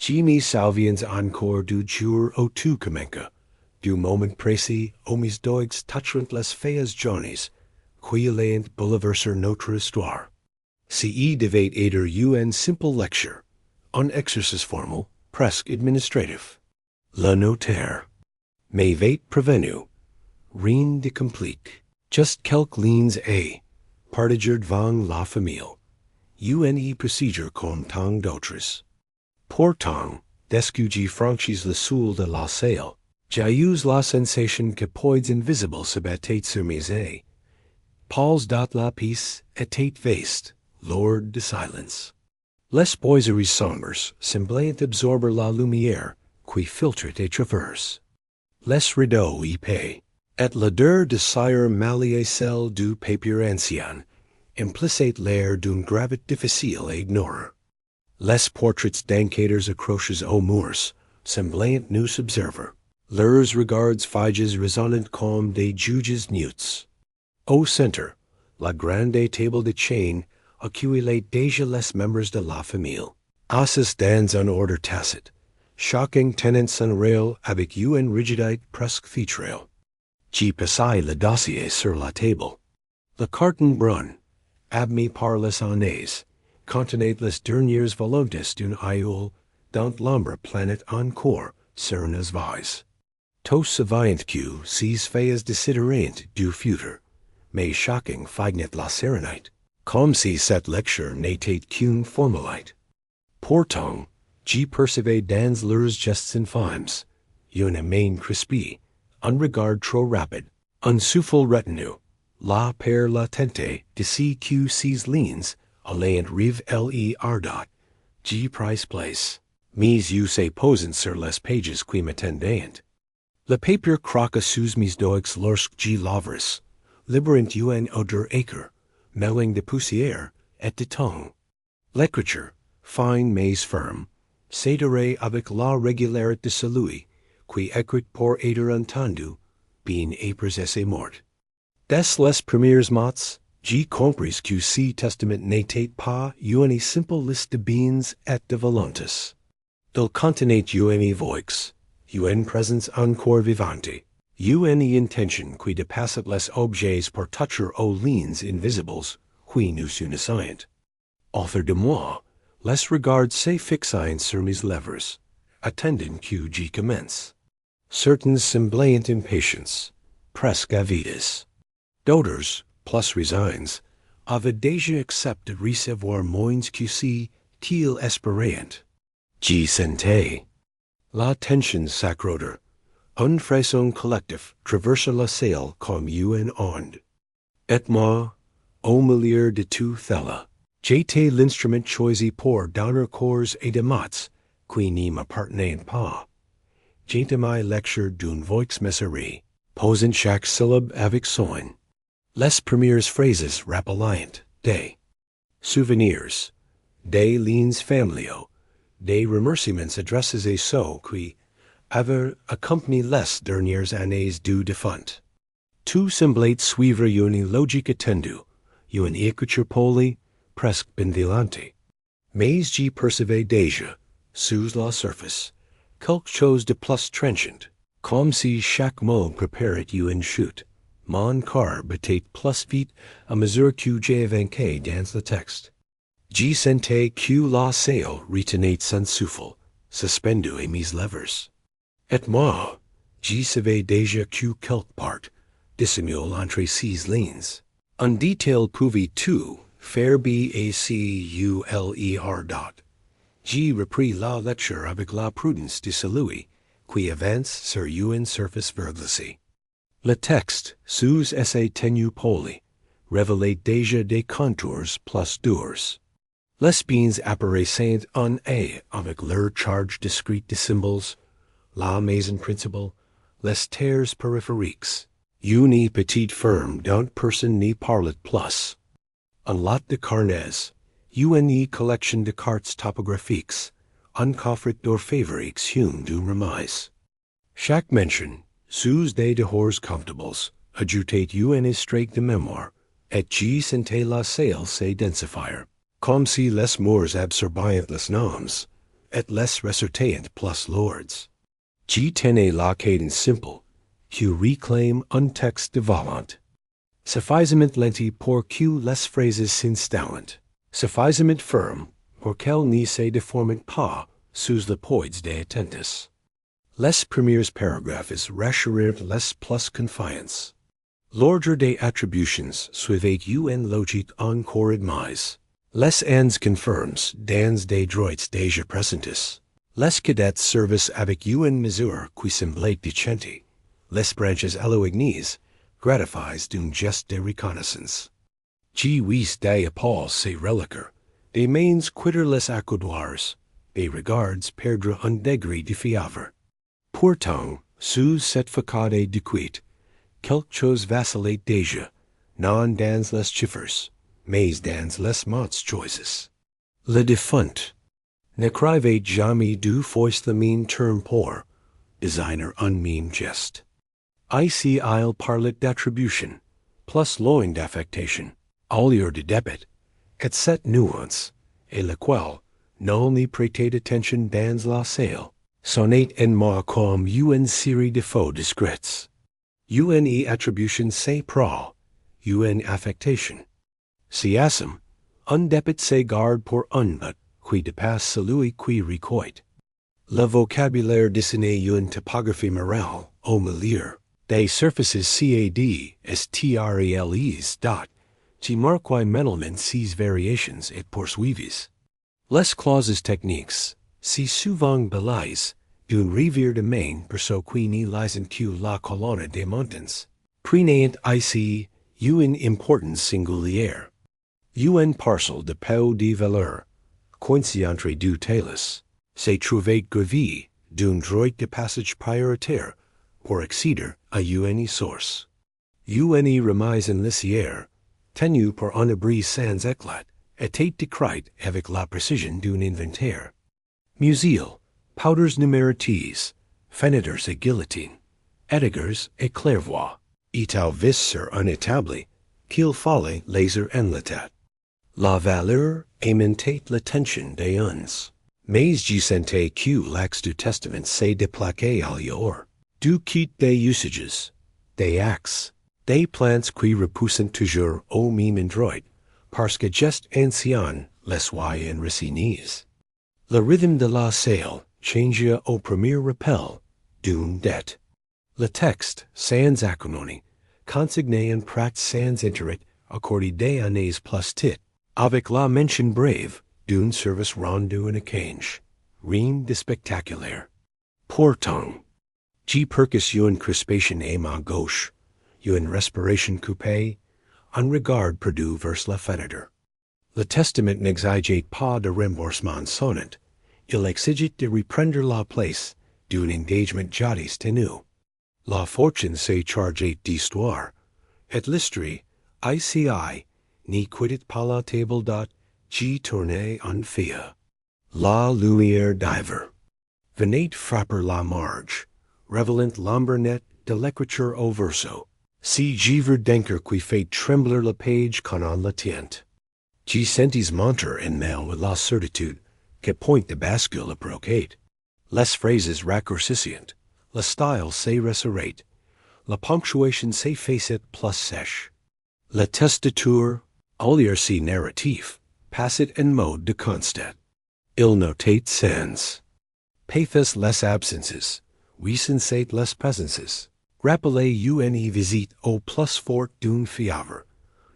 Jimmy Salvians encore du jour au tout commenca, du moment précis aux mis doigs touchant les faits journeys, qui allant bouleverser notre histoire. Ce devait être une simple lecture, un exercice formal, presque administratif. Le notaire m'avait prévenu, rien de compliqué, just quelques lignes et partager devant la famille. Une procédure comme tant d'autres. Pourtant, dès que j'ai franchis le seuil de la salle, j'ai eu la sensation que poids invisibles se battaient sur mes yeux. Paul's dot la piece était vaste, lord de silence. Les boiseries sombres semblaient absorber la lumière qui filtrait et traverse. Les rideaux épais, et l'odeur de cire malliée celle du papier ancien, implicite l'air d'une gravité difficile à ignorer. Les portraits d'enquêteurs accrochés aux murs semblaient nous observer, leurs regards figes résonnant comme des juges neutres. Au centre, la grande table de chaîne accumulait déjà les membres de la famille, assis dans un ordre tacite, chacun tenant son rôle avec une rigidité presque fétrile. J'y passai le dossier sur la table. Le carton brun, admis par les années, contenait les dernières volontés d'un aïeul dont l'ombre planait encore sur nos vies. Tous savaient que ces faits décideraient du futur, mais chacun feignait la sérénité, comme si cette lecture n'était qu'une formalité. Pourtant, j'y percevais dans leurs gestes infimes une main crispée, un regard trop rapide, un souffle retenu, la peur latente de ce que ces lignes allaient rive le ardot. J'y pris place, mes yeux se posant sur les pages qui m'attendaient. Le papier croqua sous mes doigts lorsque j'y l'ouvris, libérant une odeur acre, mêling de poussière et de tongue. L'écriture, fine mais ferme, s'adorait avec la régularité de celui qui écrit pour être entendu, bien épres et morts. Dès les premiers mots, j'ai compris que ce testament n'était pas une simple liste de biens et de volontés. Il contenait une voix, une présence encore vivante, une intention qui dépassait les objets pour toucher aux lignes invisibles qui nous unissent. Autour de moi, les regards se fixaient sur mes lèvres, attendant que j'y commence. Certains semblaient impatients, presque avides. D'autres, plus résignes, avaient déjà accepté de recevoir moins que ce qu'ils espéraient. J'y sentais la tension s'accroître. Un frisson collectif traversa la salle comme une onde. Et moi, au milieu de tout cela, j'étais l'instrument choisi pour donner corps et des mots qui ne m'appartenaient pas. J'entamai lecture d'une voix messerie, posant chaque syllabe avec soin. Les premières phrases rappelaient des souvenirs, des liens familiaux, des remerciements adressés à ceux qui avaient accompagné les dernières années du défunt. Tout semblait suivre une logique attendue, une écriture polie, presque bienveillante. Mais j'y percevais déjà, sous la surface, quelque chose de plus trenchant, comme si chaque mot préparait une chute. Mon cœur battait plus vite à mesure que j'avançais dans le texte. J'y sentais que la salle retenait son souffle, suspendu à mes lèvres. Et moi, j'y savais déjà que quelque part, dissimule entre ces lignes. Un détail pouvait tout faire baculer. J'y repris la lecture avec la prudence de celui qui avance sur une surface verglacée. Le texte, sous essai ténu poli, révélait déjà des contours plus durs. Les biens apparaissaient en A avec leur charge discrète de symboles, la maison principale, les terres périphériques, une petite ferme dont personne n'y parlait plus. Un lot de carnets, une collection de cartes topographiques, un coffret d'orfèvres hewn d'une remise. Chaque mention, sous des dehors comfortables, ajoutait une streak de mémoire, et j'y sentais la salle se densifier, comme si les mots absorbaient les noms, et les ressorteint plus lords. G10 la cadence simple, q reclaim un texte de volant. Suffisament lenti pour q les phrases s'installent. Suffisament firm, pour quel ni se deformant pas, sous le poids de attentis. Les premiers paragraphes rassurer les plus confiance. L'ordre des attributions suivait un logique encore admise. Les ans confirms dans des droits déjà presentes. Les cadets service avec une mesure qui semblait décente. Les branches éloignées, gratifies d'un geste de reconnaissance. G huit des épaules se reliquer, des mains quitter les accoudoirs, des regards perdre un degré de fièvre. Pourtant, sous cette facade de quitte, quelque chose vacillait déjà, non dans les chiffres, mais dans les mots choices. Le défunt n'écrivait jamais deux fois le même terme pour designer un même geste. Ici il parlait d'attribution, plus loin d'affectation, au lieu de débit, et cette nuance, et laquelle, non y prêtait attention dans la salle, sonnait en moi comme une série de faux discrets. Une attribution c'est pro, une affectation. Siasm, un débit se garde pour un but, qui dépasse celui qui requiert. Le vocabulaire dessiné une typographie morale, au milieu, des surfaces CAD, STRELES dot, qui marquent mentalement ces variations et poursuivis. Les clauses techniques, si souvent belies, d'un revers de main pour ceux qui n'y lisent que la colonne des montants, prenaient ici une importance singulière. Un parcelle de peu de valeur, coincé entre deux tales, se trouvait gravé d'un droit de passage prioritaire pour accéder à une source. Une remise en lisière, tenue pour un abri sans éclat, était décrite avec la précision d'un inventaire. Musil, powders numérotiques, fenêtres et guillotines, édegars et clairvoix, étal vis sur un établi, qu'il fallait laser en l'état. La valeur aimentait l'attention des uns, mais j'y sentais que l'axe du testament se déplaquait ailleurs, du quitte des usages, des axes, des plans qui repoussent toujours au même endroit, parce que geste ancien les soient enracinés. Le rythme de la salle changea au premier rappel d'une dette. Le texte, sans acronomie, consigné en prat sans intérêt accordé des années plus tit, avec la mention brève d'un service rendu en échange, rien de spectaculaire. Pourtant, j'y percus une crispation à ma gauche, une respiration coupée, un regard perdu vers la fenêtre. Le testament n'exigeait pas de remboursement sonnant, il exigeait de reprendre la place d'un engagement jadis tenu. La fortune se chargeait d'histoire, et l'histoire, ICI, n'y quittait pas la table dot, j'y tournait en fia. La lumière diver. Venait frapper la marge, revelant l'ombre de l'écriture au verso. Si j'y denker qui fait trembler la page quand on la tient. J'y sentis monter en mal with la certitude que point de bascula brocade. Les phrases raccourcissent, le style se resserrate, la ponctuation s'effaçait plus sèche. La testature, au lieu si narratif, passait en mode de constat. Il notait sans. Pathos les absences, we sensate les presences. Rappelez une visite au plus fort d'une fièvre.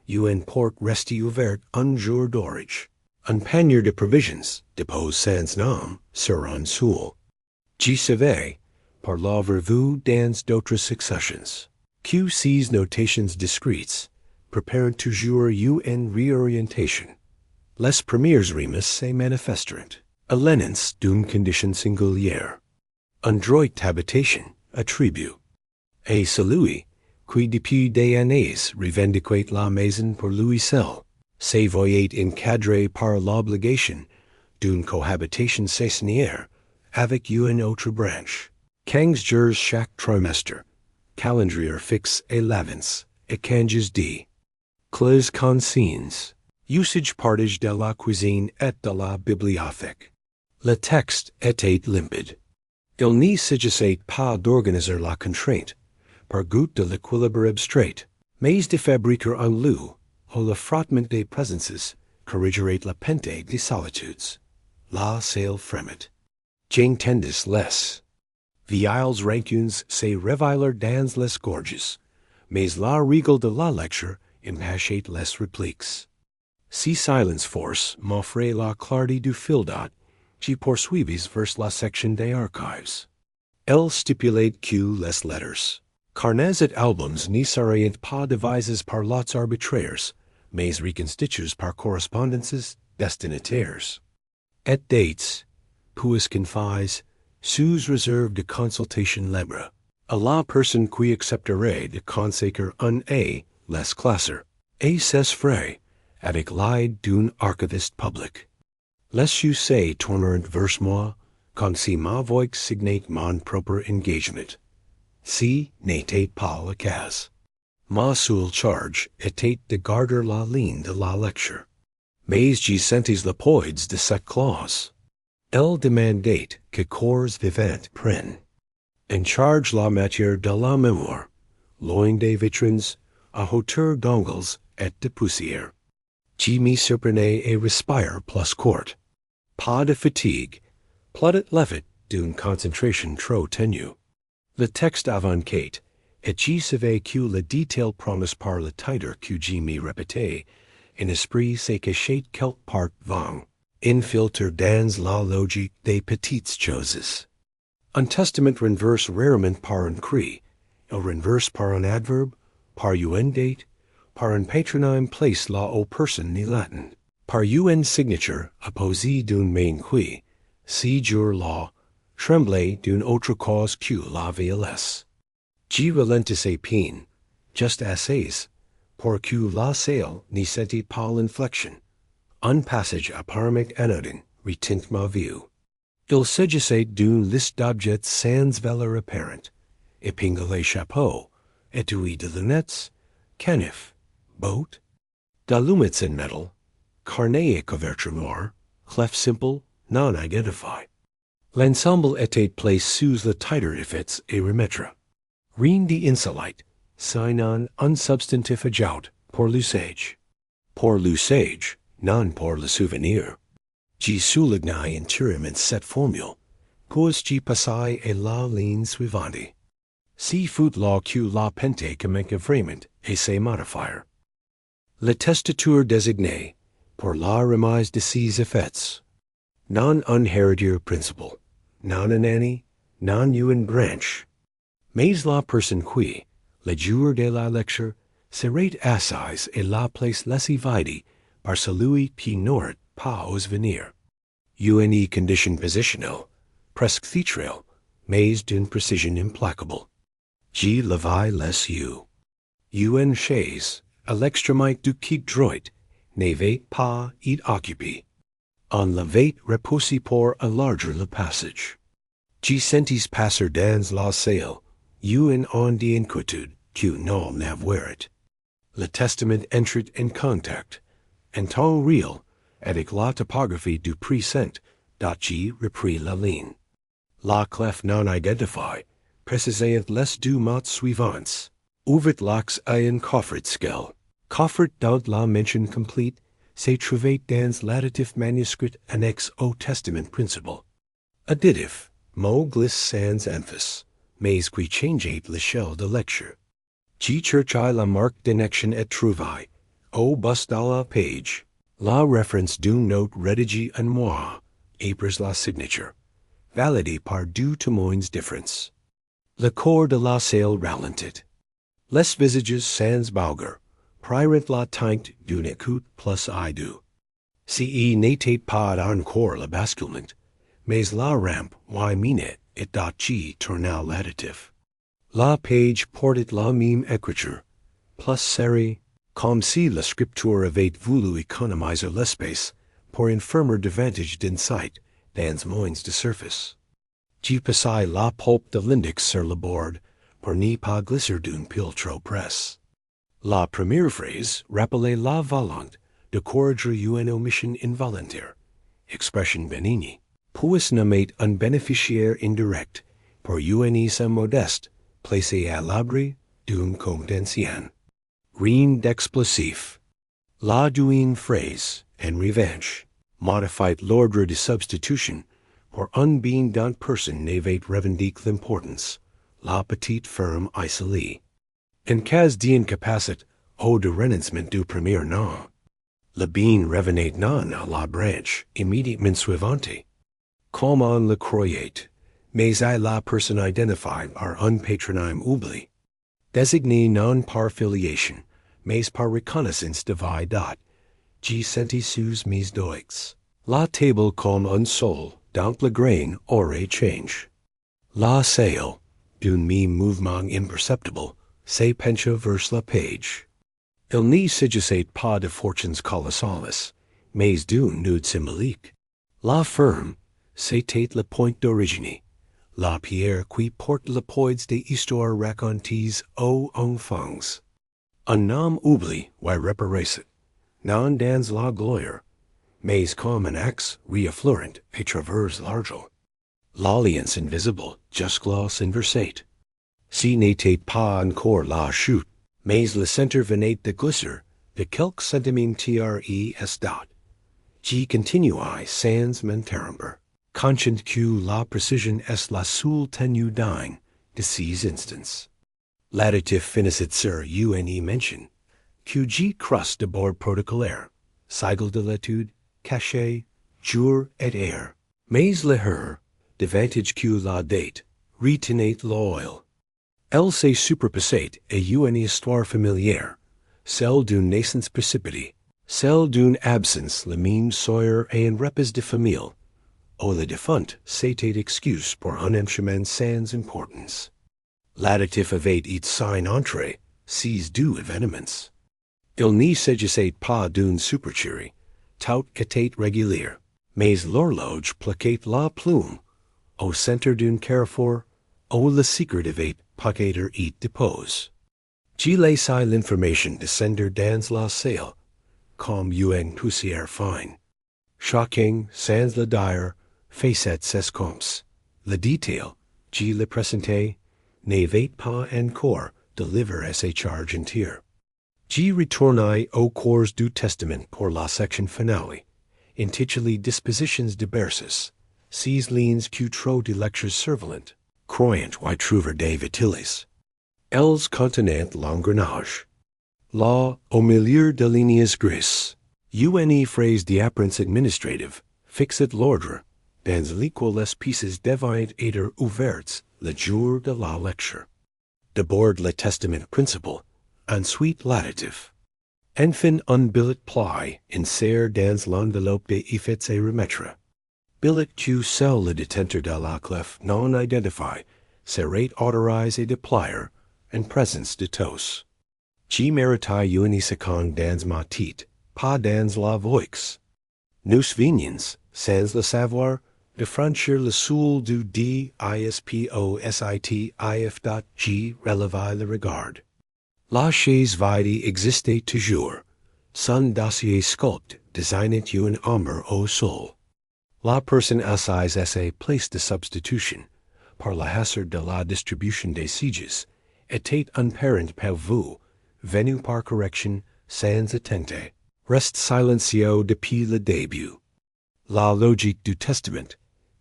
Une porte restée ouverte un jour d'orage. Un panier de provisions, dépose sans nom, sur un soul. J'y savais, par la revue dans d'autres successions, que ces notations discrètes préparent toujours une réorientation. Les premières rimes se manifesteront, à l'annonce d'une condition singulière. Un droit habitation, attribut. Et celui, qui depuis des années revendiquait la maison pour lui seul, se voyait encadré par l'obligation d'une cohabitation saisonnière avec une autre branche. 15 jours chaque trimestre, calendrier fixe et l'avance, et 15 dits. Clés consignes, usage partage de la cuisine et de la bibliothèque. Le texte était limpide. Il n'y s'agissait pas d'organiser la contrainte, par goût de l'équilibre abstrait, mais de fabriquer un lieu où le frottement des présences corrigerait la pente des solitudes. La sail fremit. J'entendis less. Vieilles rancunes se révélèrent dans les gorges, mais la règle de la lecture impachait les répliques. Si silence force m'offrait la clarté du fil-dot, j'y poursuivis vers la section des archives. Elle stipulate que les letters, carnets et albums n'y seraient pas devisés par lots arbitraires, mais reconstitués par correspondances destinataires. Et dates, puis confise, sous réserve de consultation libre, à la personne qui accepterait de consacrer un A les classer, et ses frais, avec l'aide d'un archiviste public. Les se tournèrent vers moi, quand si m'avoit signé mon propre engagement. Si n'était pas le cas. Ma seule charge était de garder la ligne de la lecture. Mais j'y sentis le poids de cette clause. Elle demandait que corps vivants prennent en charge la matière de la mémoire, loin des vitrines, à hauteur d'angles et de poussière. J'y m'y surprenais et respire plus court. Pas de fatigue, plaudet l'effet d'une concentration trop ténue. Le texte avant-quête, et j'y savais que le détail promis par le titre que j'y m'y répétais, en esprit se cachait quelque part vague, infiltre dans la logique des petites choses. Un testament renverse rarement par un cri, il renverse par un adverbe, par un date, par un patronyme place là aux personnes ni latin, par une signature apposée d'une main qui, si jure là, tremblait d'une autre cause que la vieillesse. J'y ralentissais peine, just assez, pour que la salle n'y sentit pas l'inflexion. Un passage apparemment anodin retint ma vue. Il s'agissait d'une liste d'objets sans valeur apparente, épingle chapeau, étui de lunettes, canif, boat, d'allumettes in metal, carnet et couverture noire, clef simple, non identified. L'ensemble était placé sous le titre effets et remettre. Rien d'insolite, sinon un substantif adjoint pour l'usage. Pour l'usage, non pour le souvenir. J'y soulignai intérieurement cette formule, puis j'y passai à la ligne suivante. Si fut là que la pente commence vraiment et se modifier. Le testateur désigné, pour la remise de ces effets. Non un héritier principal, non un année, non une branche. Mais la personne qui, le jour de la lecture, serait assise et la place laissée vide par celui qui n'aurait pas osé venir. Une condition positionnelle, presque theatrale, mais d'une précision implacable. J'y levai les yeux. Une chaise, à l'extrémité du quai droit, n'avait pas été occupée. On l'avait repoussé pour élargir le passage. J'y sentis passer dans la salle, une onde d'inquiétude que non n'avouait. Le testament entrait en contact, en temps réel, avec la topographie du précinct, dont j'y repris la ligne. La clef non identifiée, précisait les deux mots suivants. Ouvrit l'axe à un coffret scale. Coffret dont la mention complète se trouvait dans l'additif manuscrit annexe au testament principal. Additif, mot glisse sans emphasis, mais qui changeait l'échelle de lecture. J'y cherchai la marque d'annexion et trouvai, au bas de la page, la référence d'une note rédigée en moi, après la signature, validée par deux témoins différents. Le corps de la salle ralentit. Les visages sans bouger, prirent la teinte d'une écoute plus aidue. Si n'était pas encore le basculement, mais la rampe y minait et d'y tourna l'additif. La page portait la même écriture, plus serrée, comme si la scripture avait voulu économiser l'espace pour un firmer davantage d'insight dans moins de surface. J'y passai la pulpe de l'index sur le bord pour n'y pas glisser d'une pile trop presse. La première phrase rappelait la volonté de corriger une omission involontaire, expression bénigne, Puis nommer un bénéficiaire indirect pour une somme modeste placée à l'abri d'un compte ancien. Rien d'explosif. La d'une phrase, en revanche, modified l'ordre de substitution pour un bien d'une personne n'avait revendique l'importance, la petite firme isolée. En cas d'incapacité ou de renoncement du premier nom, le bien revenait non à la branche immédiatement suivante. Comme on le croyait, mais à la personne identifiée par un patronyme oubli. Désigné non par filiation, mais par reconnaissance de vie dot. G senti sous mes doigts. La table comme un sol, dans le grain, aurait change. La salle, d'un même mouvement imperceptible, se pencha vers la page. Il n'y s'agissait pas de fortunes colossales, mais d'une nude symbolique. La firme, c'était le point d'origine. La pierre qui porte le poids des histoires racontées aux enfants. Un nom oubli, why reparaissait, non dans la gloire, mais comme un axe reaffleurant et traverse l'argent. L'alliance invisible jusqu'à inversate. Si n'était pas encore la chute, mais le centre venait de glisser de quelques centimètres dot. Qui continua sans m'interrompre. Conscient que la précision est la seule tenue digne de ces instants. L'additif finissait sur une mention, que G crust de bord protocolaire, sigle de l'étude, cachet, jour et heure. Mais le her, davantage que la date, retenait l'oil. Elle se superposait à une histoire familière, celle d'une naissance précipitée, celle d'une absence le même sawyer et un repas de famille, où le défunt s'était excuse pour un enchaînement sans importance. L'additif avait it sign entrée, ces deux événements. Il n'y s'agissait pas d'une supercherie, tout était régulier, mais l'horloge plaquait la plume, au centre d'un carrefour, où le secret avait pocketer it dépose. J'ai laissé l'information descendre dans la salle, comme une poussière fine. Shocking, sans le dire, faisait ses comptes. Le détail, j'ai le présenté, n'avait pas encore délivré ses charges entières. J'ai retourné au cours du testament pour la section finale, intitulée Dispositions diverses, ces lignes que trop de lectures surveillantes, croyant y trouver des vitiles. Elles contenaient l'engrenage. Là, au milieu de lignes grises, une phrase d'apparence administrative fixait l'ordre, dans lesquelles les pieces devaient être ouvertes le jour de la lecture. D'abord le testament principal, ensuite l'additif. Enfin un billet pli inséré dans l'enveloppe des effets et remettre. Billet que seul le détenteur de la clef non identifié serait autorisé de plier en présence de tous. Qui méritait une seconde dans ma tête, pas dans la voix. Nous venions, sans le savoir, de franchir le seuil du dispositif G relevait le regard. La chaise vide existait toujours. Son dossier sculpté désignait une ombre au sol. La personne assise à sa place de substitution, par le hasard de la distribution des sièges, était un parent par vous, venu par correction sans attenter. Reste silencieux depuis le début. La logique du testament,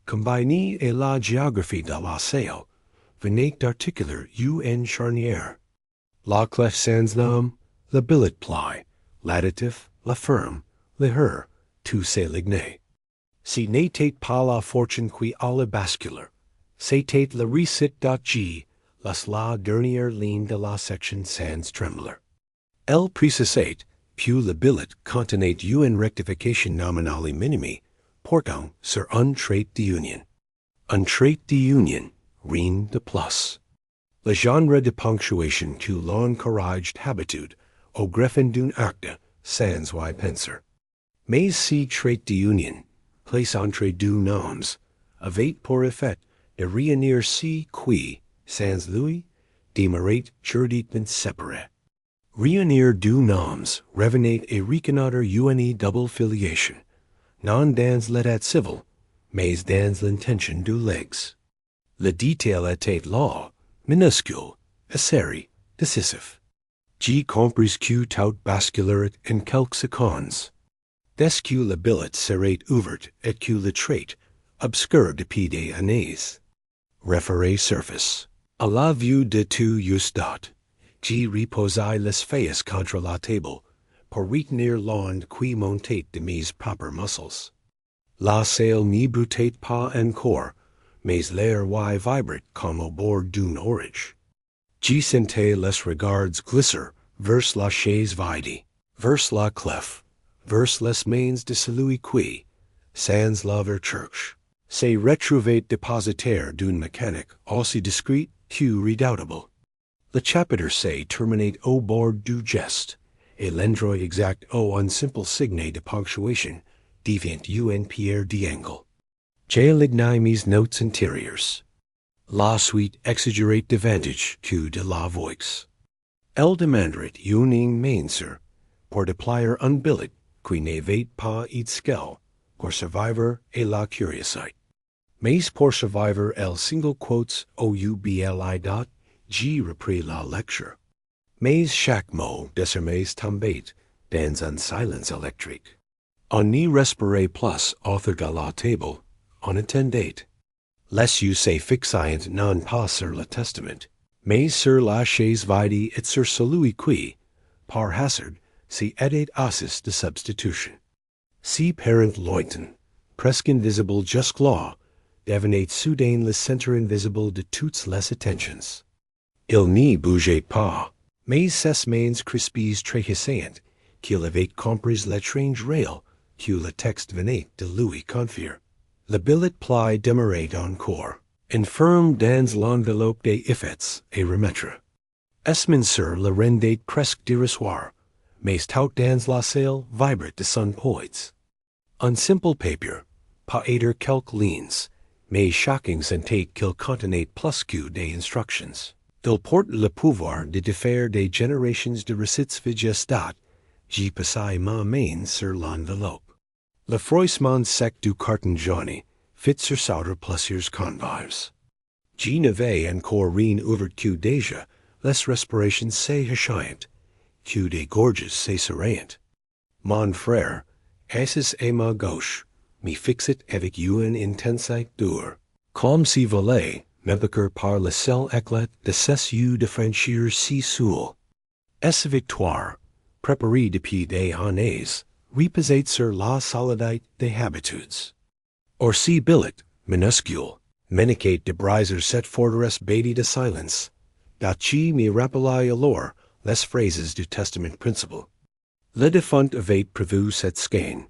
combinée et la géographie de la salle, venait d'articuler une charnière. La clef sans nom, le billet pli, l'additif, la firme, le her, tout s'alignait. Si n'était pas la fortune qui allait basculer, c'était le récit.g, la dernière ligne de la section sans trembler. Elle précisait, puis le billet contenait une rectification nominale minime, portant sur un trait d'union. Un trait d'union, rien de plus. Le genre de ponctuation que l'encouraged habitude au greffin d'un acte sans y penser. Mais si trait d'union, place entre deux noms, avait pour effet de réunir si qui, sans lui, demeurait juridiquement séparé. Réunir deux noms revenait à reconnaître une double filiation, non dans l'état civil, mais dans l'intention du legs. Le détail était là, minuscule, serré, décisif. J'ai compris que tout bascula en quelques secondes. Dès que la billet serait ouverte et que le trait, obscur depuis des années. Référé surface. À la vue de tout justat, j'ai reposé les feuilles contre la table, pour retenir l'onde qui montait de mes propres muscles. La salle n'y broutait pas encore, mais l'air y vibrate comme au bord d'une orage. J'ai senti les regards glisser vers la chaise vide, vers la clef, vers les mains de celui qui, sans l'ouverture, s'est retrouvé dépositaire d'une mécanique aussi discrète que redoutable. Le chapitre s'est terminé au bord du geste, et l'endroit exact au un simple signe de ponctuation devient une pierre d'angle. J'ai ligné mes notes intérieures. La suite exagérate davantage que de la voix. Elle demanderait une mainser pour déployer un billet qui n'avait pas été skill pour survivre et la curiosité. Mais pour survivre el single quotes oubli dot, j'ai repris la lecture. Mais chaque mot désormais tombait dans un silence électrique. On n'y respirait plus autre que la table, on attendait. Les yeux se fixaient non pas sur le testament, mais sur la chaise vide et sur celui qui, par hasard, s'y était assis de substitution. Si parent lointain, presque invisible jusque-là, devenait soudain le centre invisible de toutes les attentions. Il n'y bougeait pas, mais ses mains crispies trahissant qu'il avait compris l'étrange rail que le texte venait de lui confier. Le billet pli demeurait encore, infirme dans l'enveloppe des effets et remettre. Esmincer le rendait presque dérisoire, mais tout dans la salle vibrate de son poids. Un simple papier, pas être quelques lignes, mais shocking sentait qu'il contenait plus que des instructions. Il porte le pouvoir de défaire des générations de recettes vigestat. J'y passai ma main sur l'enveloppe. Le froissement sec du carton jaune fit sur sauter plusieurs convives. J'y n'avais encore rien ouvert que déjà les respirations s'échaient, que des gorges s'essaraient. Mon frère, assis à ma gauche, m'y fixait avec une intensité dure, comme si volait, m'évoquer par le seul éclat de ses yeux de franchir si soul. Sa victoire, préparée depuis des années, reposait sur la solidité des habitudes. Or si billet, minuscule, menicate de briser cette forteresse bâtie de silence, d'achi me rappelait alors les phrases du testament principal. Le défunt avait prévu cette skein.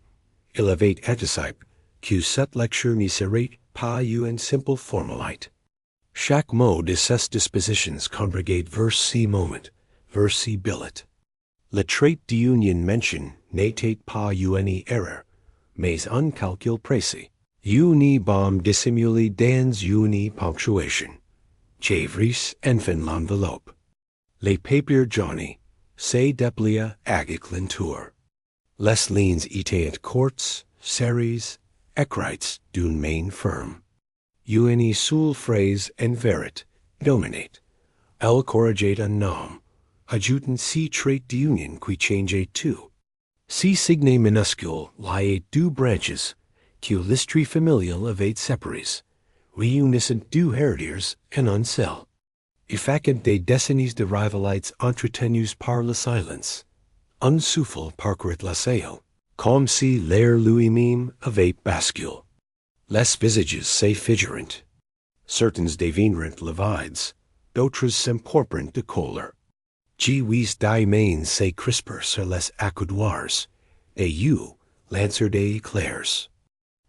Il avait anticipé que cette lecture n'y serait pas une simple formalité. Chaque mot de ces dispositions convergeait vers ce moment, vers ce billet. Le trait d'union mention n'était pas une erreur, mais un calcul précis. Une bombe dissimulée dans une ponctuation. J'avris enfin l'enveloppe. Les papiers jaunes se dépliaient avec lenteur. Les lignes étaient courtes, serrées, écrites d'une main ferme. Une seule phrase en vérité dominate. Elle corrigeait un nom, ajoutant si trait d'union qui changeait tout. Si signe minuscule liait deux branches, que l'histoire familiale avait séparées, réunissant deux héritiers en un seul. Effacant des décennies de rivalités entretenues par le silence. Un souffle parcourait la salle, comme si l'air lui-même avait basculé. Les visages se figurent. Certains devinrent livides, d'autres s'emporprent de colère. Huit des mains se crispèrent sur les accoudoirs, et you lancèrent des éclairs.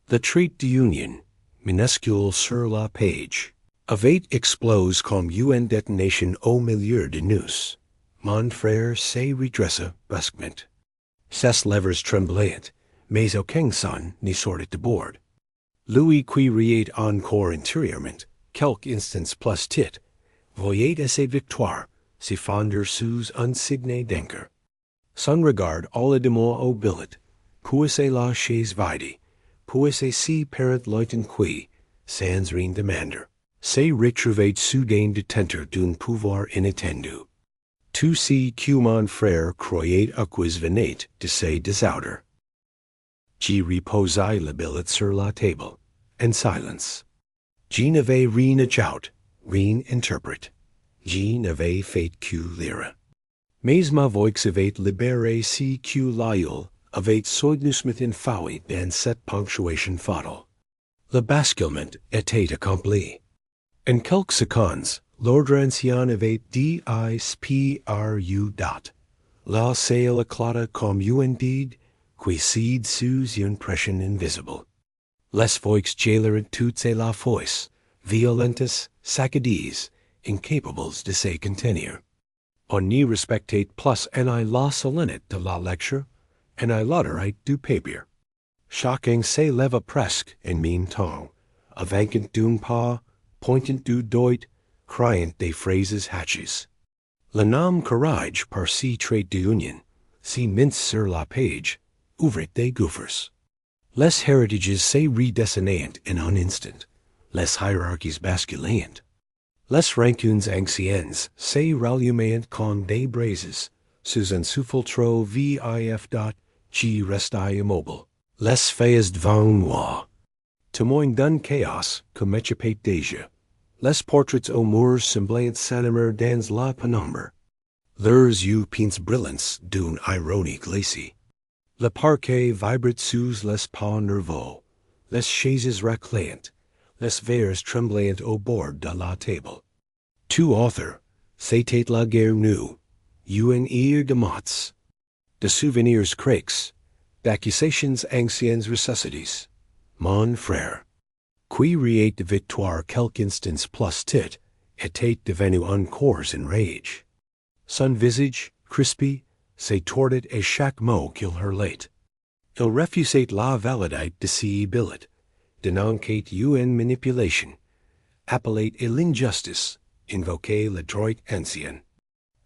Le trait d'union, minuscule sur la page, avait explosé comme une détonation au milieu de nous. Mon frère se redressa brusquement. Ses lèvres tremblaient, mais aucun son n'y sortait de bord. Lui qui riait encore intérieurement, quelques instants plus tit, voyait à ses victoires se fonder sous un signe d'anchor. Son regard alla de moi au billet, poussait la chaise vide, Puisse si parent loiten qui, sans rien demander. Se retrouvait soudain detenteur d'un pouvoir inattendu. Tu si que mon frère croyait acquis venait de ses désordres. J'y reposai le billet sur la table, in silence. Je n'avais rien ajout, rien interprète. Je n'avais fait que lire. Mais ma voix avait libéré si que l'aïeul avait soignus mit infaui dans cette ponctuation fatale. Le basculement était accompli. En quelques secondes, l'ordre ancien avait disparu dot. La salle éclata comme un did, qui cede sous une pression invisible. Les voix jailèrent toutes et la fois, violentes, saccadies, incapables de se contenir. On n'y respectait plus en la solennité de la lecture, en l'autorité du papier. Chacun se leva presque en même temps, avançant d'un pas, pointant du doigt, criant des phrases hatches. Le nom courage par si trait d'union, si mince sur la page, ouvrit des gouffres. Les héritages se redessinaient en un instant, les hiérarchies basculant. Les rancunes anciennes se rallumaient comme des braises, sous un souffle trop vif dot, qui restait immobile. Les faits devant moi. Témoin d'un chaos que m'échappait déjà. Les portraits aux murs semblaient s'animer dans la pénombre. Leurs yeux pince brillants d'une ironie glacée. Le parquet vibrait sous les pas nerveux, les chaises raclantes, les verres tremblant au bord de la table. Tout autre, c'était la guerre nue, une ear de mots, de souvenirs creux, d'accusations anciennes ressuscités. Mon frère, qui riait de victoire quelques instants plus tit, était devenu encore enragé. Son visage, crispé, se tordait à chaque mot qu'il hurlait. Il refusait la validité de ses billets, dénonçait une manipulation, appelait à l'injustice, invoquait le droit ancien.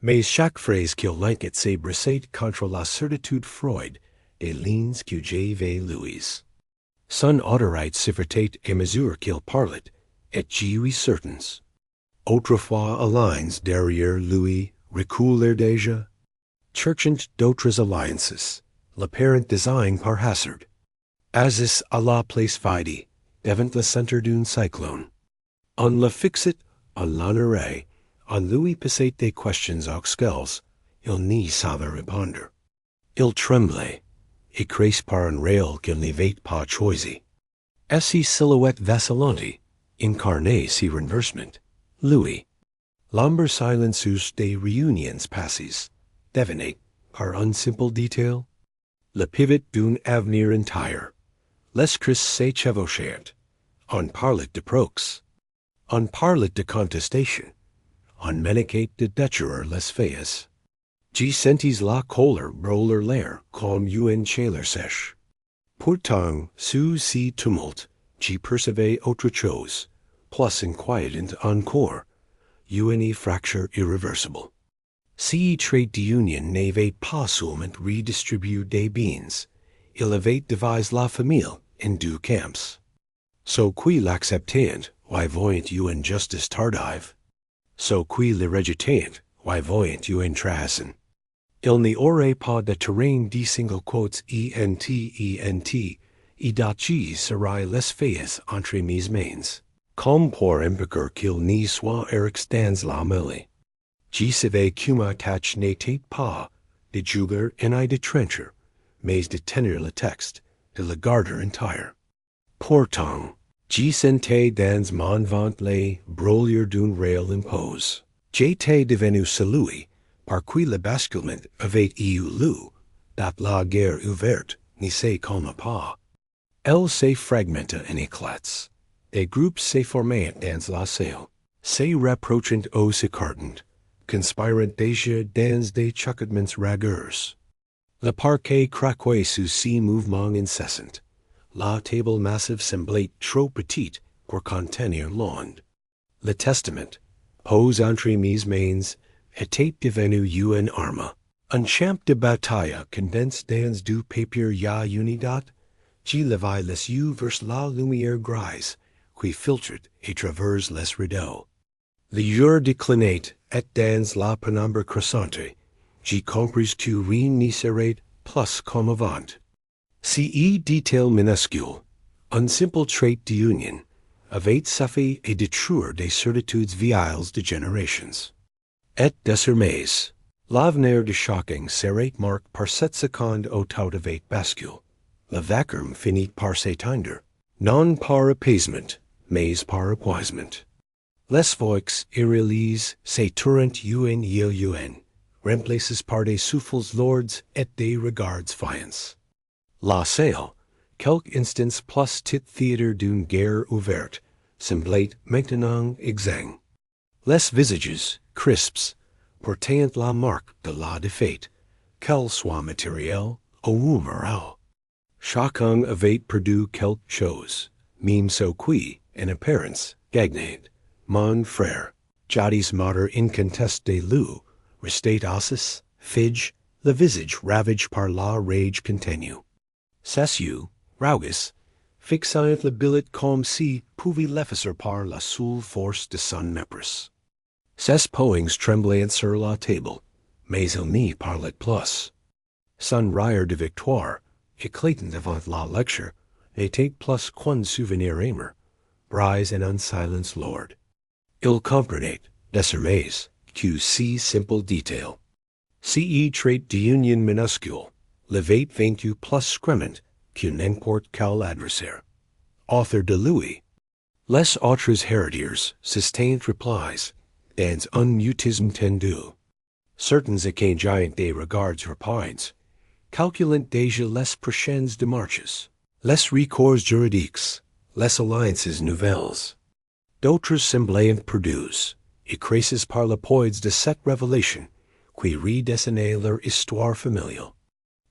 Mais chaque phrase qu'il lançait se brissait contre la certitude Freud des lignes que j'avais lues. Son autorité s'effritait à mesure qu'il parlait, et j'y certains. Autrefois alliés derrière lui reculèrent déjà, cherchant d'autres alliances, l'apparent design par hasard. As à la place vide, devant le centre d'un cyclone. On le fixait, on l'honorait, on lui posait des questions auxquelles il n'y savait répondre. Il tremblait, écrasé par un rail qu'il n'avait pas choisi. As si silhouette vacillante, incarnait si renversement, lui. L'ombre silencieuse des réunions passées, devinait, par un simple détail, le pivot d'un avenir entire. Les cris se chevauchèrent. On parlait de prox. On parlait de contestation. On ménaquait de détruire les faits. J'y sentis la colère brûler l'air comme une chaleur sèche. Pourtant, sous si tumulte, j'y percevais autre chose, plus inquiétant encore, une fracture irréversible. Si trait d'union n'avait pas seulement redistribué des biens, il avait divisé la famille en deux camps. So qui l'acceptant, why voyant une justice tardive? So qui le rejetant, why voyant une trahison? Il n'y aurait pas de terrain de single quotes ent, et d'achi serait les faits entre mes mains. Comme pour impliquer qu'il n'y soit erix dans la mêlée. J'y savais que ma tâche n'était pas de juger et de trancher, mais de tenir le texte, de le garder entire. Pourtant, j'y sentais dans mon ventre les brûlures d'une réelle impose. J'étais devenu celui par qui le basculement avait eu lieu, dat la guerre ouverte n'y se calma pas. Elle se fragmenta en éclats. Des groupes se formaient dans la salle, se rapprochant ou s'écartant, conspirant déjà dans des chuchotements ragueurs. Le parquet craquait sous ces mouvements incessants. La table massive semblait trop petite pour contenir l'onde. Le testament, posé entre mes mains, était devenu une arme. Un champ de bataille condensé dans du papier ya unidad, Qui levi les yeux vers la lumière grise, qui filtret et traverse les rideaux. Le jour déclinate et dans la pénombre crescente, qui compris que rien n'y serait plus comme avant. Ce détail minuscule, un simple trait d'union, avait suffi et détruire des certitudes vieilles de générations. Et désormais, l'avenir de chacun serait marqué par cette seconde auto avait bascule. Le vacuum finit par s'éteindre, non par apaisement, mais par appeasement. Les voix irréalisées s'étourent un, remplacées par des souffles lourds et des regards fiants. La salle, quelques instants plus tit théâtre d'une guerre ouverte, semblait maintenant exsangue. Les visages, crispes, portant la marque de la défaite, qu'elle soit matérielle ou morale. Chacun avait perdu quelque chose, même ce qui, en apparence, gagnait. Mon frère, jadis mater incontestée loup, restait assis, fige, le visage ravagé par la rage continue. Ses yeux, rouges, fixant le billet comme si pouvait l'effacer par la seule force de son mépris. Ses poings tremblaient sur la table, mais il n'y parlait plus. Son rire de victoire, éclatant devant la lecture, était plus qu'un souvenir amer, brise en un silence lourd. Il comprenait, désormais, que si simple détail, ce trait d'union minuscule, l'avait vaincu plus scrément que n'importe quel adversaire. Author de Louis. Les autres héritiers sustained replies, dans un mutisme tendu. Certains échangeaient des regards rapides, calculant déjà les prochaines démarches, les recours juridiques, les alliances nouvelles. D'autres semblaient perdus, écrasés par le poids de cette révélation, qui redessinait leur histoire familiale.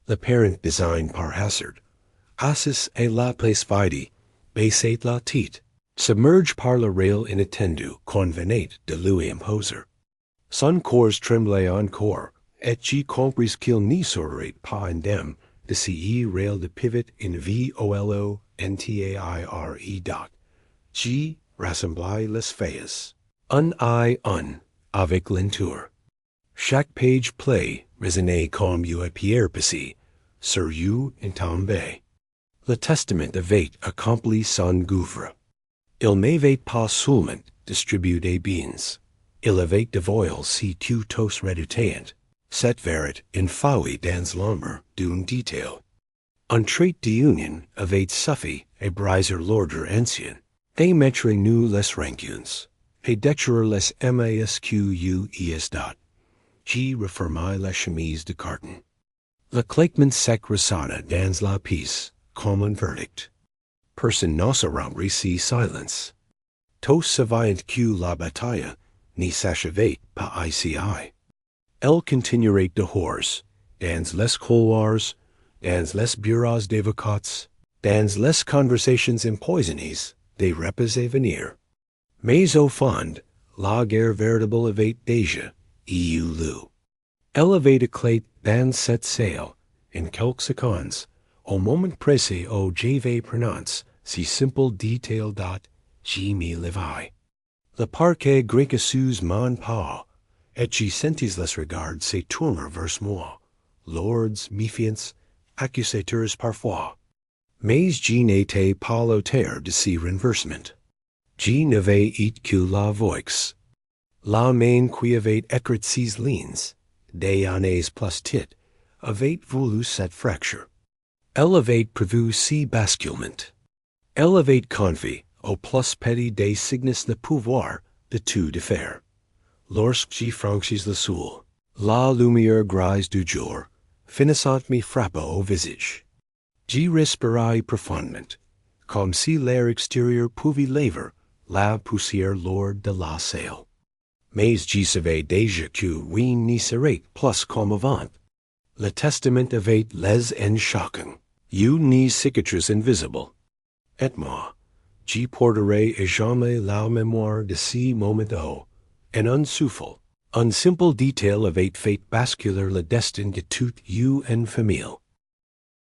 Le parent désigne par hasard, assis à la place vide, baissait la tête, submergé par le rail inattendu qu'on venait de lui imposer. Son corps tremblait encore, et j'y compris qu'il n'y serait pas indemne de ce rail de pivot in violontaire doc. J'y rassemblai les feuilles, un à un, avec lenteur. Chaque page play résonnait comme une pierre passée, sur you and tombé. Le testament avait accompli son gouffre. Il m'avait pas seulement distribué des biens, il avait dévoilé si tout redoutant, cette vérité infouée dans l'ombre d'un détail. Un trait d'union avait suffi à briser l'ordre ancien, et mettre nous les rancunes, et détruire les masques. J'y refermai la chemise de carton. Le claquement sec ressonna dans la pièce, comme un verdict. Personne n'osa rompre si silence. Tous savaient que la bataille n'y s'achevait pas ici. Elle continuerait dehors, dans les couloirs, dans les bureaux d'avocats, dans les conversations empoisonnées des repas à venir. Mais au fond, la guerre véritable avait déjà eu lieu. Elle avait éclaté dans cette salle, en quelques secondes, au moment précis où j'avais prononcé si simple détail j'y me levai. Le parquet grec sous mon pas, et j'y sentis les regards se tourner vers moi, lords, méfiants, accusateurs parfois. Mais j'y n'étais pas l'auteur de ces renversements. J'y n'avais eu que la voix. La main qui avait écrit ces lignes, des années plus tit, avait voulu cette fracture. Elle avait prévu ces basculements. Elle avait confié au plus petit des signes le pouvoir de tout défaire. Lorsque j'y franchis le seuil, la lumière grise du jour, finissant me frappa au visage. J'y respirai profondément, comme si l'air extérieur pouvait laver la poussière lourde de la salle. Mais j'y savais déjà que rien n'y serait plus comme avant. Le testament avait les en chacun, une cicatrice invisible. Et moi, j'y porterai à jamais la mémoire de ce moment où, en un souffle, un simple détail avait fait basculer le destin de toute une famille.